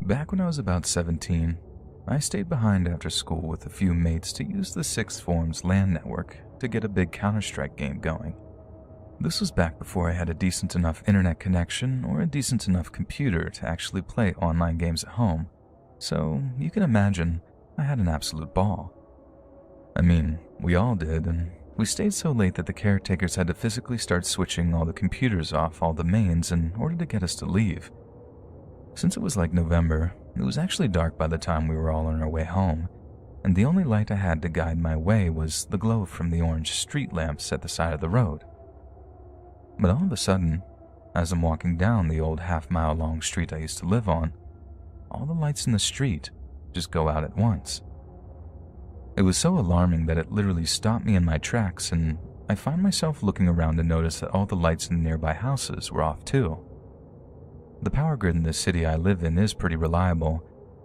Back when I was about 17, I stayed behind after school with a few mates to use the Sixth Form's LAN network to get a big Counter-Strike game going. This was back before I had a decent enough internet connection or a decent enough computer to actually play online games at home, so you can imagine I had an absolute ball. I mean, we all did, and we stayed so late that the caretakers had to physically start switching all the computers off all the mains in order to get us to leave. Since it was like November, it was actually dark by the time we were all on our way home, and the only light I had to guide my way was the glow from the orange street lamps at the side of the road. But all of a sudden, as I'm walking down the old half-mile-long street I used to live on, all the lights in the street just go out at once. It was so alarming that it literally stopped me in my tracks, and I found myself looking around to notice that all the lights in the nearby houses were off too. The power grid in the city I live in is pretty reliable,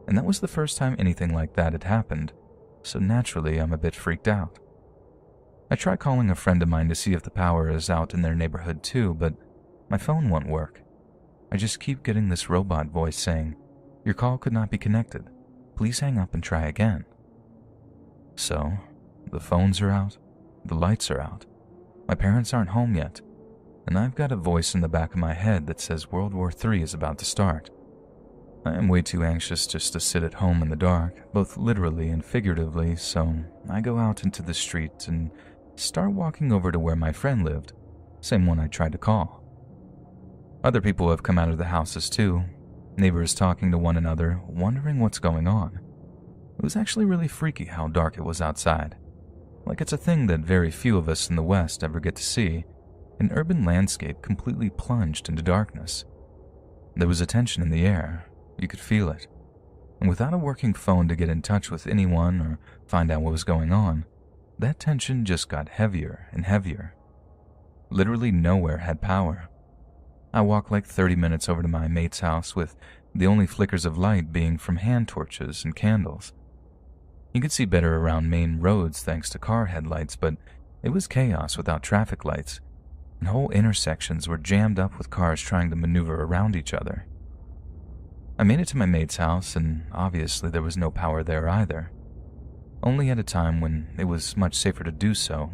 and that was the first time anything like that had happened, so naturally I'm a bit freaked out. I try calling a friend of mine to see if the power is out in their neighborhood too, but my phone won't work. I just keep getting this robot voice saying, "Your call could not be connected. Please hang up and try again." So, the phones are out, the lights are out, my parents aren't home yet, and I've got a voice in the back of my head that says World War III is about to start. I am way too anxious just to sit at home in the dark, both literally and figuratively, so I go out into the street and start walking over to where my friend lived, same one I tried to call. Other people have come out of the houses too, neighbors talking to one another, wondering what's going on. It was actually really freaky how dark it was outside. Like it's a thing that very few of us in the West ever get to see, an urban landscape completely plunged into darkness. There was a tension in the air, you could feel it, and without a working phone to get in touch with anyone or find out what was going on, that tension just got heavier and heavier. Literally nowhere had power. I walked like 30 minutes over to my mate's house with the only flickers of light being from hand torches and candles. You could see better around main roads thanks to car headlights, but it was chaos without traffic lights, and whole intersections were jammed up with cars trying to maneuver around each other. I made it to my mate's house, and obviously there was no power there either. Only at a time when it was much safer to do so.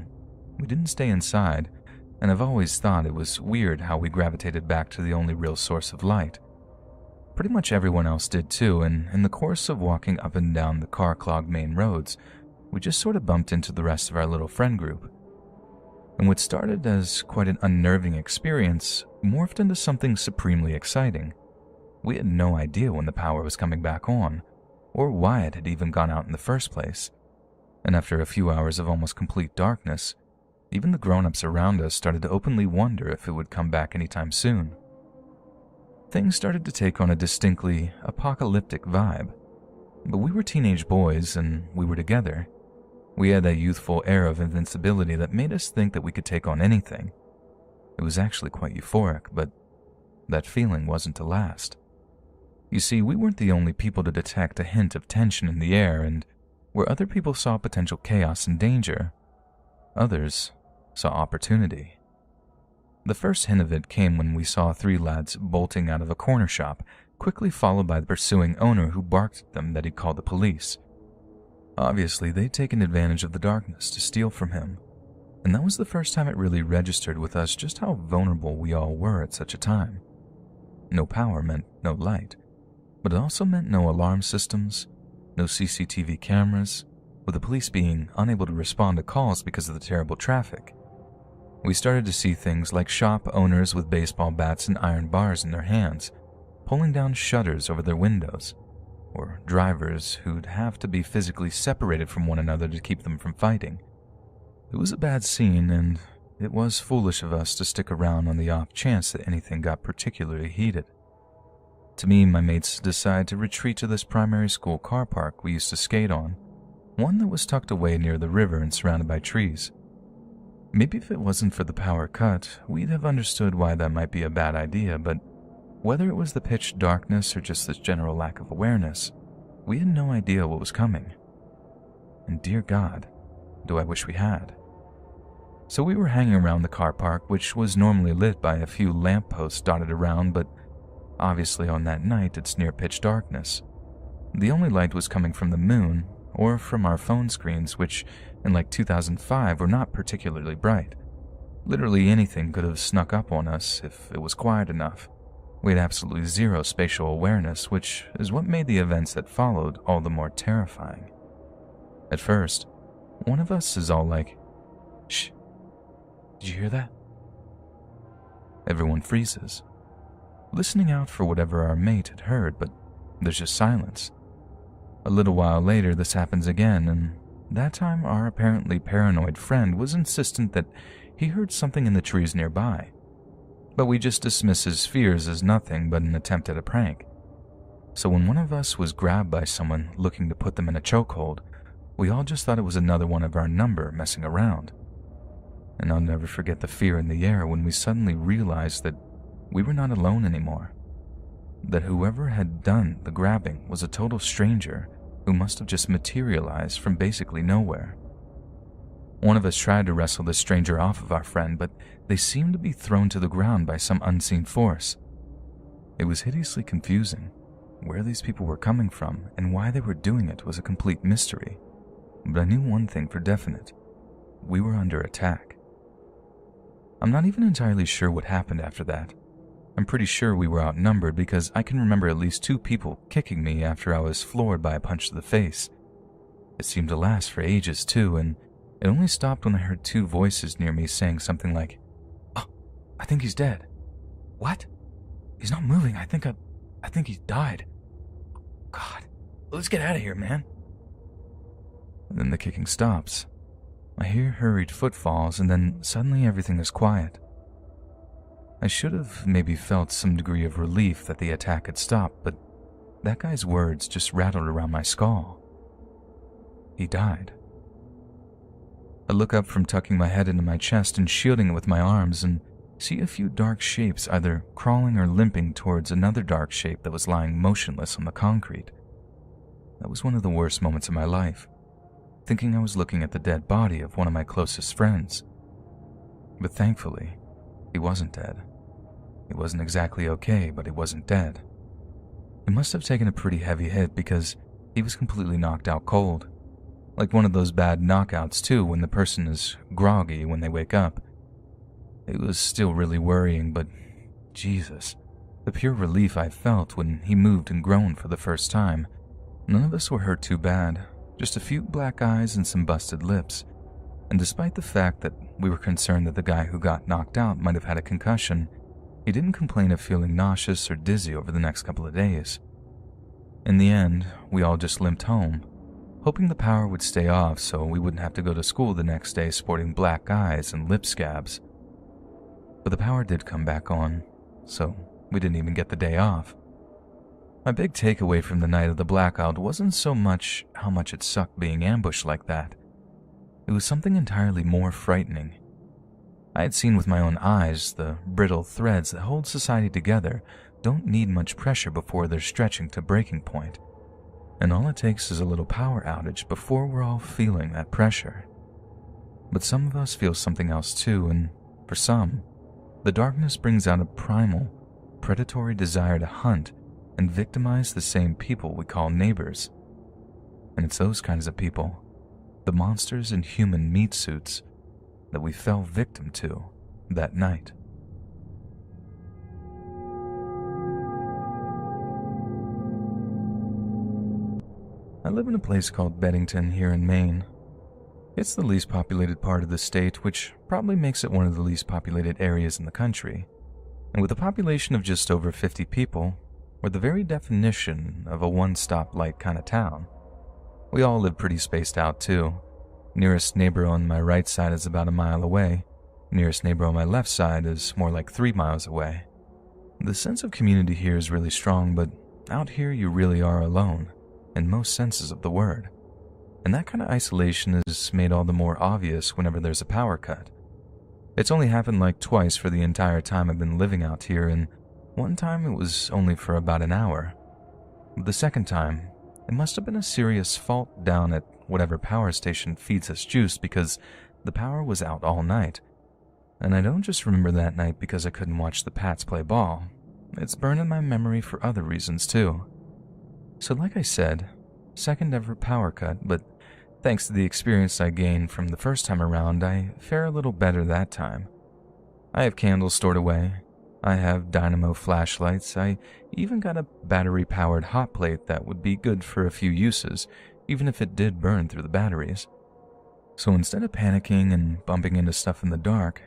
We didn't stay inside, and I've always thought it was weird how we gravitated back to the only real source of light. Pretty much everyone else did too, and in the course of walking up and down the car-clogged main roads, we just sort of bumped into the rest of our little friend group. And what started as quite an unnerving experience morphed into something supremely exciting. We had no idea when the power was coming back on, or why it had even gone out in the first place. And after a few hours of almost complete darkness, even the grown-ups around us started to openly wonder if it would come back anytime soon. Things started to take on a distinctly apocalyptic vibe, but we were teenage boys and we were together. We had that youthful air of invincibility that made us think that we could take on anything. It was actually quite euphoric, but that feeling wasn't to last. You see, we weren't the only people to detect a hint of tension in the air, and where other people saw potential chaos and danger, others saw opportunity. The first hint of it came when we saw 3 lads bolting out of a corner shop, quickly followed by the pursuing owner who barked at them that he'd called the police. Obviously, they'd taken advantage of the darkness to steal from him, and that was the first time it really registered with us just how vulnerable we all were at such a time. No power meant no light, but it also meant no alarm systems, no CCTV cameras, with the police being unable to respond to calls because of the terrible traffic. We started to see things like shop owners with baseball bats and iron bars in their hands, pulling down shutters over their windows, or drivers who'd have to be physically separated from one another to keep them from fighting. It was a bad scene, and it was foolish of us to stick around on the off chance that anything got particularly heated. To me, my mates decided to retreat to this primary school car park we used to skate on, one that was tucked away near the river and surrounded by trees. Maybe if it wasn't for the power cut, we'd have understood why that might be a bad idea, but whether it was the pitch darkness or just this general lack of awareness, we had no idea what was coming. And dear God, do I wish we had. So we were hanging around the car park, which was normally lit by a few lampposts dotted around, but obviously on that night it's near pitch darkness. The only light was coming from the moon or from our phone screens, which in like 2005 were not particularly bright. Literally anything could have snuck up on us if it was quiet enough. We had absolutely zero spatial awareness, which is what made the events that followed all the more terrifying. At first, one of us is all like, "Shh, did you hear that?" Everyone freezes, listening out for whatever our mate had heard, but there's just silence. A little while later, this happens again, and that time our apparently paranoid friend was insistent that he heard something in the trees nearby. But we just dismiss his fears as nothing but an attempt at a prank. So when one of us was grabbed by someone looking to put them in a chokehold, we all just thought it was another one of our number messing around. And I'll never forget the fear in the air when we suddenly realized that we were not alone anymore. That whoever had done the grabbing was a total stranger who must have just materialized from basically nowhere. One of us tried to wrestle the stranger off of our friend, but they seemed to be thrown to the ground by some unseen force. It was hideously confusing. Where these people were coming from and why they were doing it was a complete mystery. But I knew one thing for definite. We were under attack. I'm not even entirely sure what happened after that. I'm pretty sure we were outnumbered because I can remember at least 2 people kicking me after I was floored by a punch to the face. It seemed to last for ages too, and it only stopped when I heard 2 voices near me saying something like, "Oh, I think he's dead." "What? He's not moving. I think he died. God, let's get out of here, man." And then the kicking stops. I hear hurried footfalls, and then suddenly everything is quiet. I should have maybe felt some degree of relief that the attack had stopped, but that guy's words just rattled around my skull. He died. I look up from tucking my head into my chest and shielding it with my arms and see a few dark shapes either crawling or limping towards another dark shape that was lying motionless on the concrete. That was one of the worst moments of my life, thinking I was looking at the dead body of one of my closest friends. But thankfully, he wasn't dead. He wasn't exactly okay, but he wasn't dead. He must have taken a pretty heavy hit because he was completely knocked out cold. Like one of those bad knockouts too, when the person is groggy when they wake up. It was still really worrying, but Jesus, the pure relief I felt when he moved and groaned for the first time. None of us were hurt too bad, just a few black eyes and some busted lips. And despite the fact that we were concerned that the guy who got knocked out might have had a concussion, he didn't complain of feeling nauseous or dizzy over the next couple of days. In the end, we all just limped home, hoping the power would stay off so we wouldn't have to go to school the next day sporting black eyes and lip scabs. But the power did come back on, so we didn't even get the day off. My big takeaway from the night of the blackout wasn't so much how much it sucked being ambushed like that. It was something entirely more frightening. I had seen with my own eyes the brittle threads that hold society together don't need much pressure before they're stretching to breaking point. And all it takes is a little power outage before we're all feeling that pressure. But some of us feel something else too, and for some, the darkness brings out a primal, predatory desire to hunt and victimize the same people we call neighbors. And it's those kinds of people, the monsters in human meat suits, that we fell victim to that night. I live in a place called Beddington here in Maine. It's the least populated part of the state, which probably makes it one of the least populated areas in the country. And with a population of just over 50 people, we're the very definition of a one-stop-light kind of town. We all live pretty spaced out too. Nearest neighbor on my right side is about a mile away. Nearest neighbor on my left side is more like 3 miles away. The sense of community here is really strong, but out here you really are alone, in most senses of the word. And that kind of isolation is made all the more obvious whenever there's a power cut. It's only happened like twice for the entire time I've been living out here, and one time it was only for about an hour. The second time, it must have been a serious fault down at whatever power station feeds us juice because the power was out all night. And I don't just remember that night because I couldn't watch the Pats play ball. it's burned in my memory for other reasons too. So like I said, second ever power cut, but thanks to the experience I gained from the first time around, I fare a little better that time. I have candles stored away. I have dynamo flashlights. I even got a battery-powered hot plate that would be good for a few uses, even if it did burn through the batteries. So instead of panicking and bumping into stuff in the dark,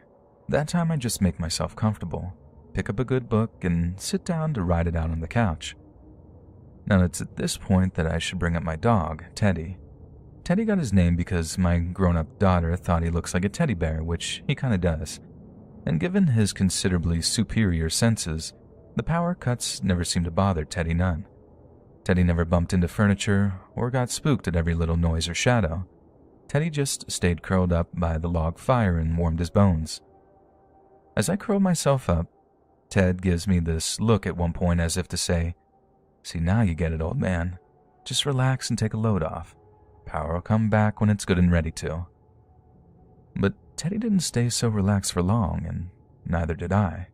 that time I just make myself comfortable, pick up a good book, and sit down to ride it out on the couch. Now it's at this point that I should bring up my dog, Teddy. Teddy got his name because my grown-up daughter thought he looks like a teddy bear, which he kinda does. And given his considerably superior senses, the power cuts never seemed to bother Teddy none. Teddy never bumped into furniture or got spooked at every little noise or shadow. Teddy just stayed curled up by the log fire and warmed his bones. As I curl myself up, Ted gives me this look at one point as if to say, "See, now you get it, old man. Just relax and take a load off. Power will come back when it's good and ready to." But Teddy didn't stay so relaxed for long, and neither did I.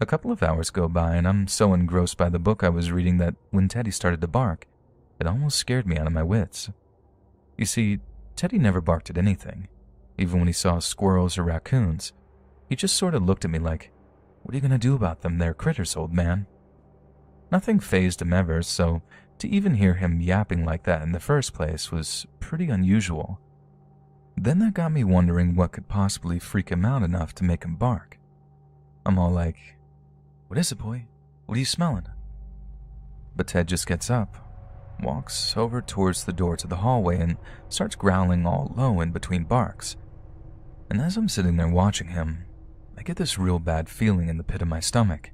A couple of hours go by, and I'm so engrossed by the book I was reading that when Teddy started to bark, it almost scared me out of my wits. You see, Teddy never barked at anything, even when he saw squirrels or raccoons. He just sort of looked at me like, "What are you going to do about them? They're critters, old man." Nothing fazed him ever, so to even hear him yapping like that in the first place was pretty unusual. Then that got me wondering what could possibly freak him out enough to make him bark. I'm all like, "What is it, boy? What are you smelling?" But Ted just gets up, walks over towards the door to the hallway, and starts growling all low in between barks. And as I'm sitting there watching him, I get this real bad feeling in the pit of my stomach.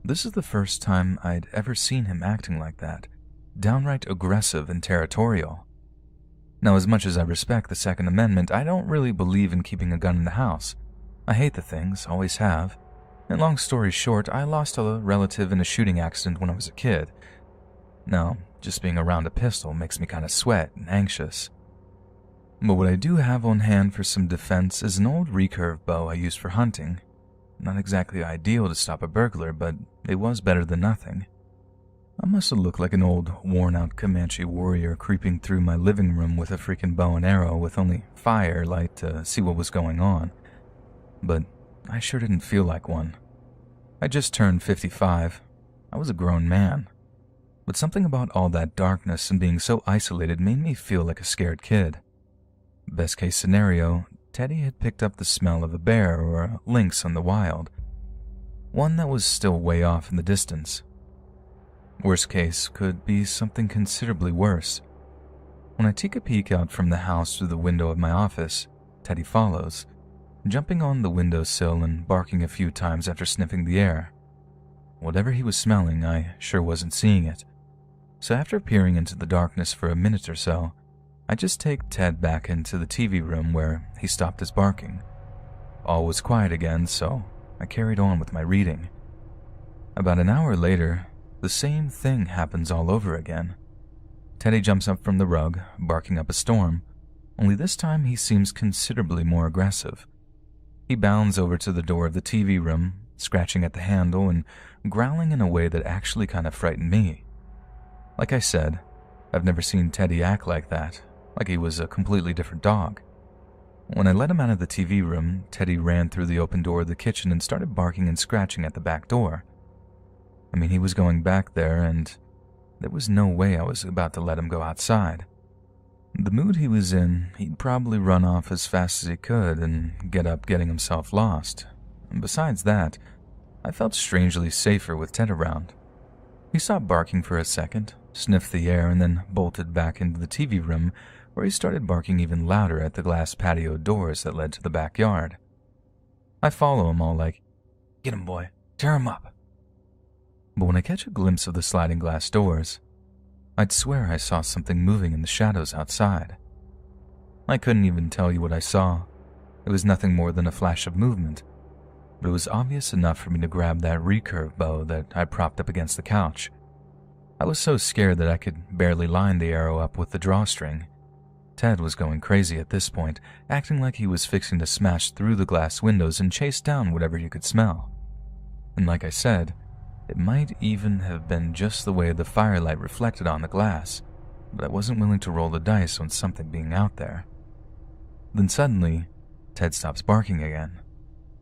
This is the first time I'd ever seen him acting like that, downright aggressive and territorial. Now, as much as I respect the Second Amendment, I don't really believe in keeping a gun in the house. I hate the things, always have. And long story short, I lost a relative in a shooting accident when I was a kid. Now, just being around a pistol makes me kind of sweat and anxious. But what I do have on hand for some defense is an old recurve bow I used for hunting. Not exactly ideal to stop a burglar, but it was better than nothing. I must have looked like an old, worn-out Comanche warrior creeping through my living room with a freaking bow and arrow with only firelight to see what was going on. But I sure didn't feel like one. I just turned 55. I was a grown man. But something about all that darkness and being so isolated made me feel like a scared kid. Best case scenario, Teddy had picked up the smell of a bear or a lynx on the wild. One that was still way off in the distance. Worst case could be something considerably worse. When I take a peek out from the house through the window of my office, Teddy follows, jumping on the windowsill and barking a few times after sniffing the air. Whatever he was smelling, I sure wasn't seeing it. So after peering into the darkness for a minute or so, I just take Ted back into the TV room where he stopped his barking. All was quiet again, so I carried on with my reading. About an hour later, the same thing happens all over again. Teddy jumps up from the rug, barking up a storm, only this time he seems considerably more aggressive. He bounds over to the door of the TV room, scratching at the handle and growling in a way that actually kind of frightened me. Like I said, I've never seen Teddy act like that, like he was a completely different dog. When I let him out of the TV room, Teddy ran through the open door of the kitchen and started barking and scratching at the back door. I mean, he was going back there, and there was no way I was about to let him go outside. The mood he was in, he'd probably run off as fast as he could and get up getting himself lost. And besides that, I felt strangely safer with Ted around. He stopped barking for a second, sniffed the air, and then bolted back into the TV room, where he started barking even louder at the glass patio doors that led to the backyard. I follow him all like, "Get him, boy, tear him up." But when I catch a glimpse of the sliding glass doors, I'd swear I saw something moving in the shadows outside. I couldn't even tell you what I saw. It was nothing more than a flash of movement, but it was obvious enough for me to grab that recurve bow that I propped up against the couch. I was so scared that I could barely line the arrow up with the drawstring. Ted was going crazy at this point, acting like he was fixing to smash through the glass windows and chase down whatever he could smell. And like I said, It might even have been just the way the firelight reflected on the glass, but I wasn't willing to roll the dice on something being out there. Then suddenly, Ted stops barking again.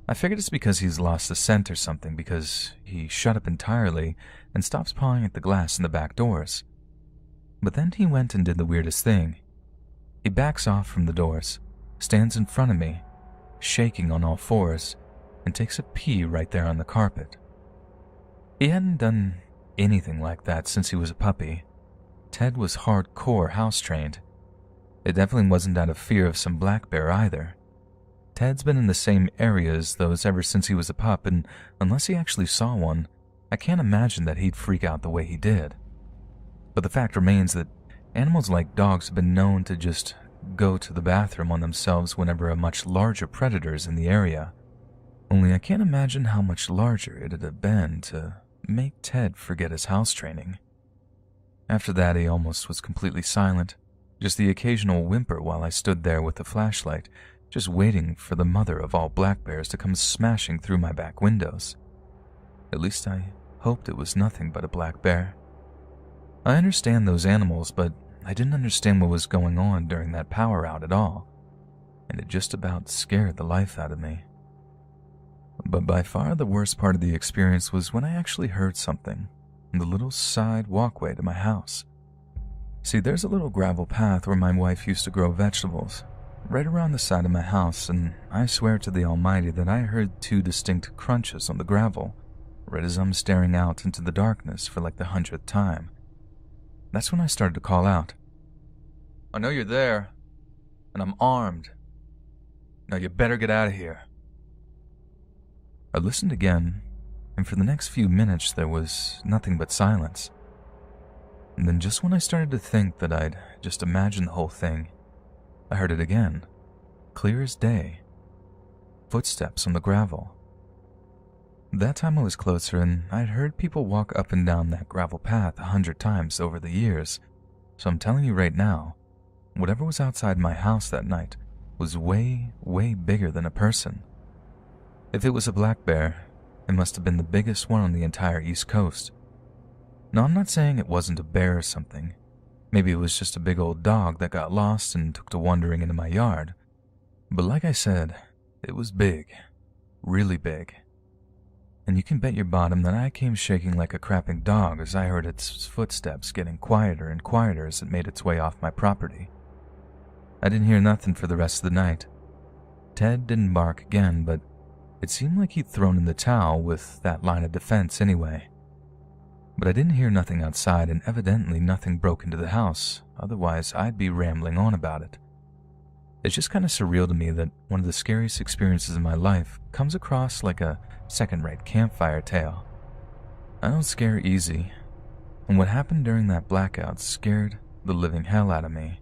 I figured it's because he's lost the scent or something, because he shut up entirely and stops pawing at the glass in the back doors. But then he went and did the weirdest thing. He backs off from the doors, stands in front of me, shaking on all fours, and takes a pee right there on the carpet. He hadn't done anything like that since he was a puppy. Ted was hardcore house-trained. It definitely wasn't out of fear of some black bear either. Ted's been in the same area as those ever since he was a pup, and unless he actually saw one, I can't imagine that he'd freak out the way he did. But the fact remains that animals like dogs have been known to just go to the bathroom on themselves whenever a much larger predator is in the area. Only I can't imagine how much larger it'd have been to make Ted forget his house training. After that, he almost was completely silent, just the occasional whimper while I stood there with the flashlight, just waiting for the mother of all black bears to come smashing through my back windows. At least I hoped it was nothing but a black bear. I understand those animals, but I didn't understand what was going on during that power out at all, and it just about scared the life out of me. But by far the worst part of the experience was when I actually heard something in the little side walkway to my house. See, there's a little gravel path where my wife used to grow vegetables, right around the side of my house, and I swear to the Almighty that I heard two distinct crunches on the gravel, right as I'm staring out into the darkness for like the 100th time. That's when I started to call out. "I know you're there, and I'm armed. Now you better get out of here." I listened again, and for the next few minutes there was nothing but silence. And then just when I started to think that I'd just imagined the whole thing, I heard it again, clear as day. Footsteps on the gravel. That time I was closer, and I'd heard people walk up and down that gravel path 100 times over the years, so I'm telling you right now, whatever was outside my house that night was way, way bigger than a person. If it was a black bear, it must have been the biggest one on the entire East Coast. Now, I'm not saying it wasn't a bear or something. Maybe it was just a big old dog that got lost and took to wandering into my yard. But like I said, it was big. Really big. And you can bet your bottom that I came shaking like a crapping dog as I heard its footsteps getting quieter and quieter as it made its way off my property. I didn't hear nothing for the rest of the night. Ted didn't bark again, but it seemed like he'd thrown in the towel with that line of defense anyway. But I didn't hear nothing outside, and evidently nothing broke into the house, otherwise I'd be rambling on about it. It's just kind of surreal to me that one of the scariest experiences in my life comes across like a second-rate campfire tale. I don't scare easy, and what happened during that blackout scared the living hell out of me.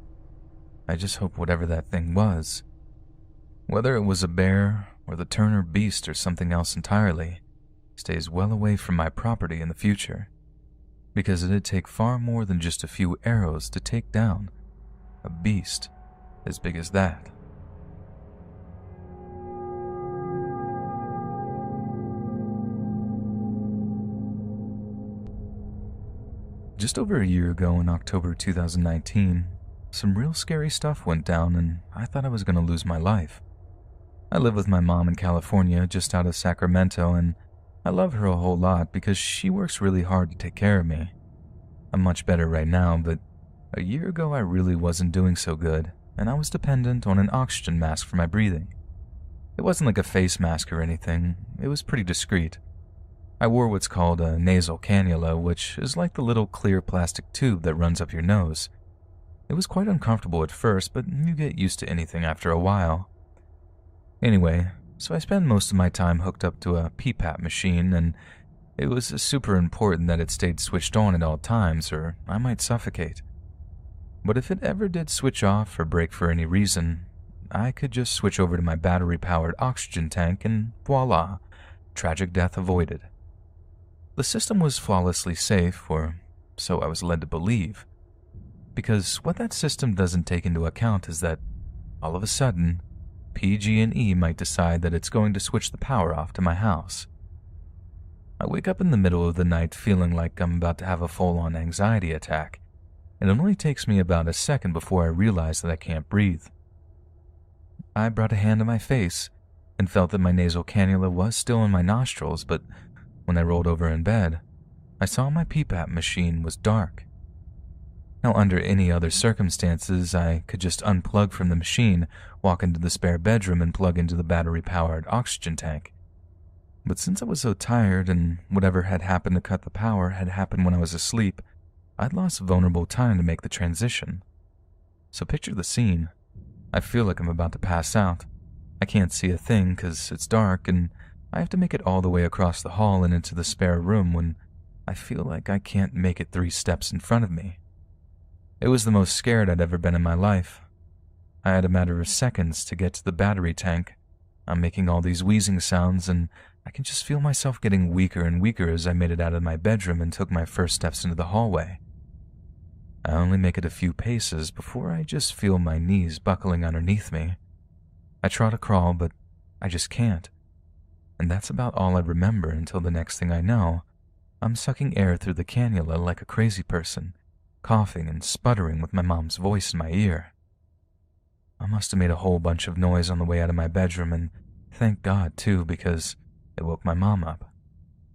I just hope whatever that thing was, whether it was a bear or the Turner beast or something else entirely, stays well away from my property in the future, because it'd take far more than just a few arrows to take down a beast as big as that. Just over a year ago in October 2019, some real scary stuff went down and I thought I was going to lose my life. I live with my mom in California just out of Sacramento, and I love her a whole lot because she works really hard to take care of me. I'm much better right now, but a year ago I really wasn't doing so good, and I was dependent on an oxygen mask for my breathing. It wasn't like a face mask or anything, it was pretty discreet. I wore what's called a nasal cannula, which is like the little clear plastic tube that runs up your nose. It was quite uncomfortable at first, but you get used to anything after a while. Anyway, so I spend most of my time hooked up to a P.A.W.S machine, and it was super important that it stayed switched on at all times or I might suffocate. But if it ever did switch off or break for any reason, I could just switch over to my battery-powered oxygen tank and voila, tragic death avoided. The system was flawlessly safe, or so I was led to believe, because what that system doesn't take into account is that, all of a sudden, PG&E might decide that it's going to switch the power off to my house. I wake up in the middle of the night feeling like I'm about to have a full-on anxiety attack, and it only takes me about a second before I realize that I can't breathe. I brought a hand to my face and felt that my nasal cannula was still in my nostrils, but when I rolled over in bed, I saw my P.A.W.S machine was dark. Now, under any other circumstances, I could just unplug from the machine, walk into the spare bedroom, and plug into the battery-powered oxygen tank. But since I was so tired and whatever had happened to cut the power had happened when I was asleep, I'd lost vulnerable time to make the transition. So picture the scene. I feel like I'm about to pass out. I can't see a thing because it's dark, and I have to make it all the way across the hall and into the spare room when I feel like I can't make it 3 steps in front of me. It was the most scared I'd ever been in my life. I had a matter of seconds to get to the battery tank. I'm making all these wheezing sounds, and I can just feel myself getting weaker and weaker as I made it out of my bedroom and took my first steps into the hallway. I only make it a few paces before I just feel my knees buckling underneath me. I try to crawl, but I just can't. And that's about all I remember until the next thing I know, I'm sucking air through the cannula like a crazy person, coughing and sputtering with my mom's voice in my ear. I must have made a whole bunch of noise on the way out of my bedroom, and thank God, too, because it woke my mom up.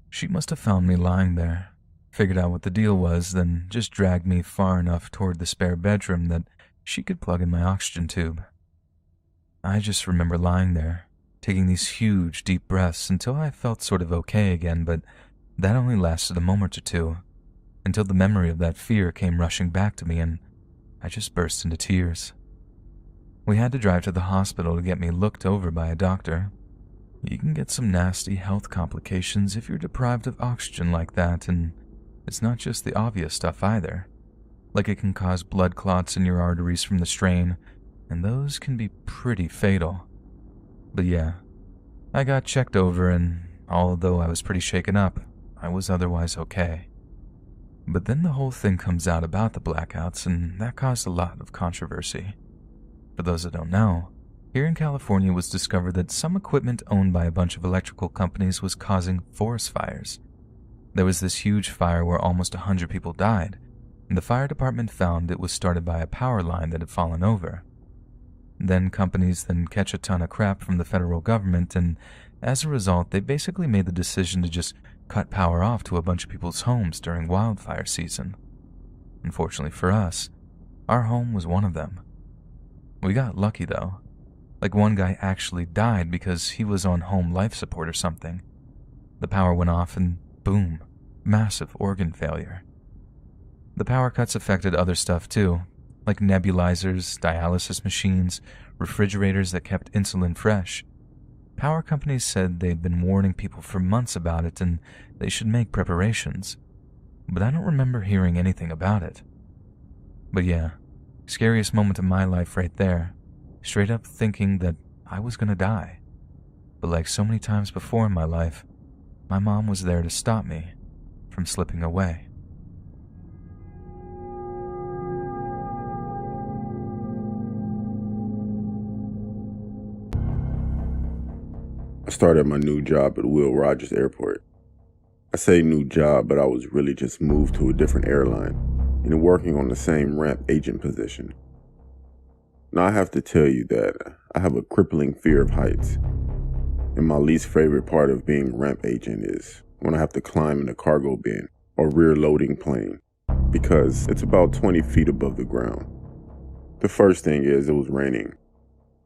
She must have found me lying there, figured out what the deal was, then just dragged me far enough toward the spare bedroom that she could plug in my oxygen tube. I just remember lying there, taking these huge, deep breaths until I felt sort of okay again, but that only lasted a moment or two, until the memory of that fear came rushing back to me and I just burst into tears. We had to drive to the hospital to get me looked over by a doctor. You can get some nasty health complications if you're deprived of oxygen like that, and it's not just the obvious stuff either. Like it can cause blood clots in your arteries from the strain, and those can be pretty fatal. But yeah, I got checked over, and although I was pretty shaken up, I was otherwise okay. But then the whole thing comes out about the blackouts, and that caused a lot of controversy. For those that don't know, here in California it was discovered that some equipment owned by a bunch of electrical companies was causing forest fires. There was this huge fire where almost 100 people died, and the fire department found it was started by a power line that had fallen over. Then companies then catch a ton of crap from the federal government, and as a result, they basically made the decision to just cut power off to a bunch of people's homes during wildfire season. Unfortunately for us, our home was one of them. We got lucky though. Like one guy actually died because he was on home life support or something. The power went off and boom, massive organ failure. The power cuts affected other stuff too, like nebulizers, dialysis machines, refrigerators that kept insulin fresh. Power companies said they'd been warning people for months about it and they should make preparations, but I don't remember hearing anything about it. But yeah, scariest moment of my life right there, straight up thinking that I was gonna die. But like so many times before in my life, my mom was there to stop me from slipping away. I started my new job at Will Rogers Airport. I say new job, but I was really just moved to a different airline and working on the same ramp agent position. Now I have to tell you that I have a crippling fear of heights, and my least favorite part of being ramp agent is when I have to climb in a cargo bin or rear loading plane, because it's about 20 feet above the ground. The first thing is it was raining.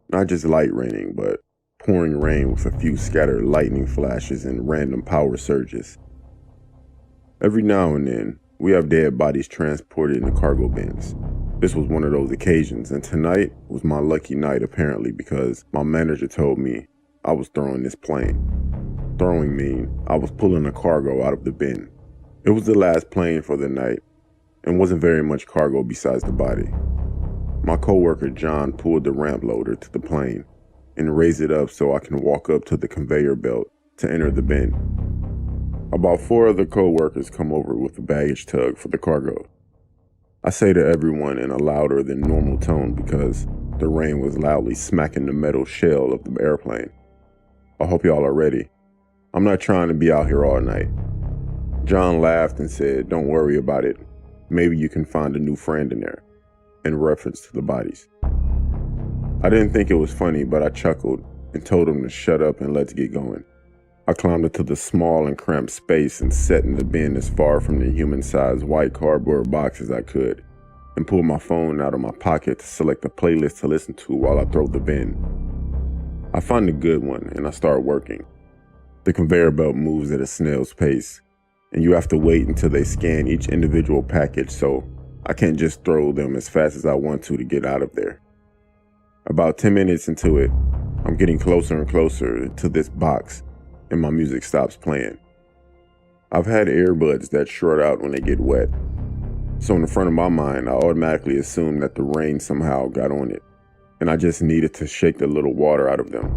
Not just light raining, but pouring rain with a few scattered lightning flashes and random power surges. Every now and then, we have dead bodies transported in the cargo bins. This was one of those occasions, and tonight was my lucky night apparently because my manager told me I was throwing this plane. Throwing mean I was pulling a cargo out of the bin. It was the last plane for the night and wasn't very much cargo besides the body. My coworker John pulled the ramp loader to the plane and raised it up so I can walk up to the conveyor belt to enter the bin. About 4 other co-workers come over with a baggage tug for the cargo. I say to everyone in a louder than normal tone because the rain was loudly smacking the metal shell of the airplane. I hope y'all are ready. I'm not trying to be out here all night. John laughed and said, "Don't worry about it. Maybe you can find a new friend in there," in reference to the bodies. I didn't think it was funny, but I chuckled and told him to shut up and let's get going. I climbed into the small and cramped space and sat in the bin as far from the human-sized white cardboard box as I could, and pulled my phone out of my pocket to select a playlist to listen to while I throw the bin. I find a good one and I start working. The conveyor belt moves at a snail's pace, and you have to wait until they scan each individual package, so I can't just throw them as fast as I want to get out of there. About 10 minutes into it, I'm getting closer and closer to this box, and my music stops playing. I've had earbuds that short out when they get wet, so in the front of my mind, I automatically assumed that the rain somehow got on it, and I just needed to shake the little water out of them.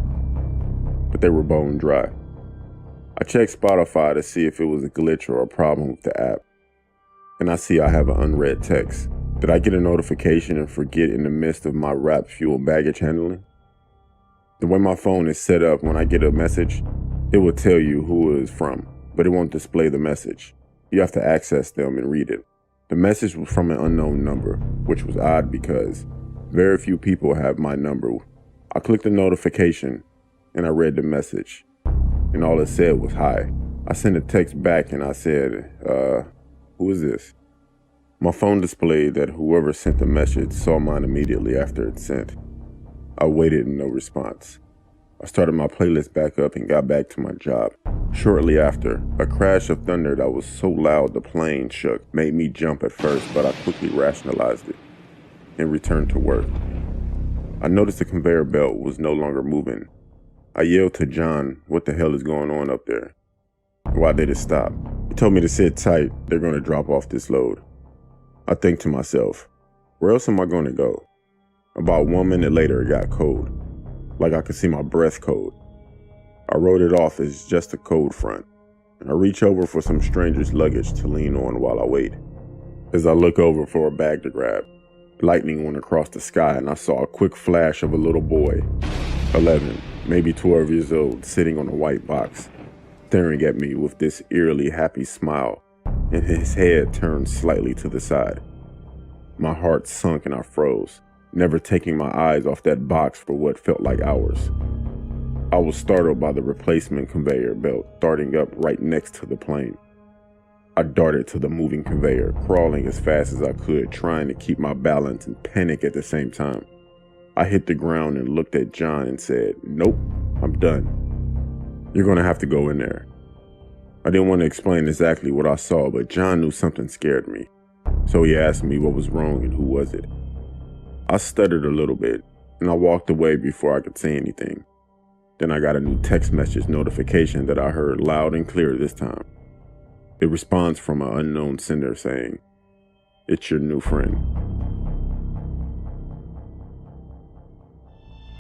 But they were bone dry. I checked Spotify to see if it was a glitch or a problem with the app, and I see I have an unread text. Did I get a notification and forget in the midst of my rap fuel baggage handling? The way my phone is set up, when I get a message, it will tell you who it is from, but it won't display the message. You have to access them and read it. The message was from an unknown number, which was odd because very few people have my number. I clicked the notification and I read the message, and all it said was hi. I sent a text back and I said, who is this? My phone displayed that whoever sent the message saw mine immediately after it's sent. I waited and no response. I started my playlist back up and got back to my job. Shortly after, a crash of thunder that was so loud the plane shook made me jump at first, but I quickly rationalized it and returned to work. I noticed the conveyor belt was no longer moving. I yelled to John, "What the hell is going on up there? Why did it stop?" He told me to sit tight, they're going to drop off this load. I think to myself, where else am I going to go? About 1 minute later, it got cold, like I could see my breath cold. I wrote it off as just a cold front, and I reach over for some stranger's luggage to lean on while I wait. As I look over for a bag to grab, lightning went across the sky and I saw a quick flash of a little boy, 11, maybe 12 years old, sitting on a white box, staring at me with this eerily happy smile, and his head turned slightly to the side. My heart sunk and I froze, never taking my eyes off that box for what felt like hours. I was startled by the replacement conveyor belt starting up right next to the plane. I darted to the moving conveyor, crawling as fast as I could, trying to keep my balance and panic at the same time. I hit the ground and looked at John and said, "Nope, I'm done. You're going to have to go in there." I didn't want to explain exactly what I saw, but John knew something scared me, so he asked me what was wrong and who was it. I stuttered a little bit, and I walked away before I could say anything. Then I got a new text message notification that I heard loud and clear this time. It responds from an unknown sender saying, "It's your new friend."